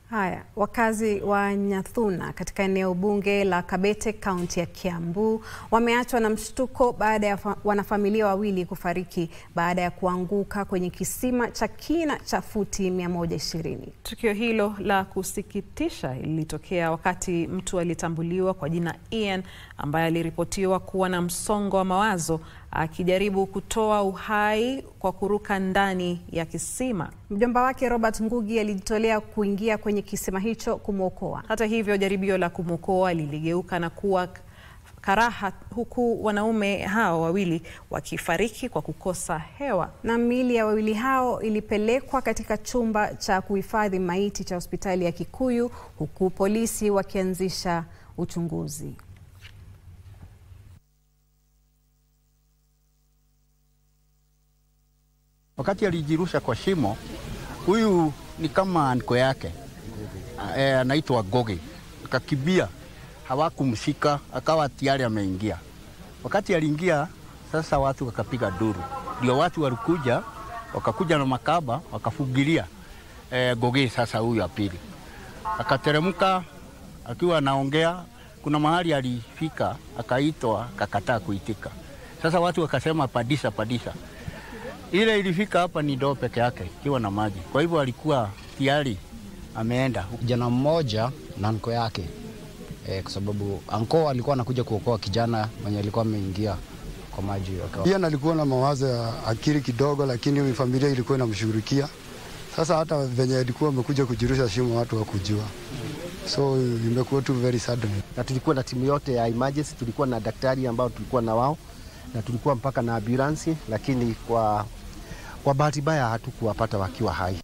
Haya, wakazi wa Nyathuna katika eneo bunge la Kabete, kaunti ya Kiambu wameachwa na mshtuko baada ya wanafamilia wawili kufariki baada ya kuanguka kwenye kisima cha kina cha futi 120. Tukio hilo la kusikitisha lilitokea wakati mtu alitambuliwa kwa jina Ian ambaye aliripotiwa kuwa na msongo wa mawazo akijaribu kutoa uhai kwa kuruka ndani ya kisima. Mjomba wake Robert Ngugi alijitolea kuingia kwenye kisima hicho kumwokoa. Hata hivyo, jaribio la kumwokoa liligeuka na kuwa karaha, huku wanaume hao wawili wakifariki kwa kukosa hewa. Na miili ya wawili hao ilipelekwa katika chumba cha kuhifadhi maiti cha hospitali ya Kikuyu, huku polisi wakianzisha uchunguzi. Wakati alijirusha kwa shimo, huyu ni kama anko yake, anaitwa Gogi. Akakibia, hawakumshika, akawa tayari ameingia. Wakati aliingia, sasa watu wakapiga duru. Ndio watu walikuja, wakakuja na makaba, wakafugilia Gogi sasa huyu wa pili. Akateremka, akiwa anaongea, kuna mahali alifika, akaitwa, akakataa kuitika. Sasa watu wakasema padisha, padisha. Ile ilifika hapa ni ndoo peke yake ikiwa na maji. Kwa hivyo alikuwa tayari ameenda. Kijana mmoja na anko yake, kwa sababu anko alikuwa anakuja kuokoa kijana mwenye alikuwa ameingia kwa maji. Pia alikuwa na mawazo ya akili kidogo, lakini familia ilikuwa inamshughulikia. Sasa hata venye alikuwa amekuja kujirusha shimo watu wakujua. So imekuwa tu very sudden. Na tulikuwa na timu yote ya emergency, tulikuwa na daktari ambao tulikuwa na wao, na tulikuwa mpaka na ambulance, lakini kwa bahati mbaya hatukuwapata wakiwa hai.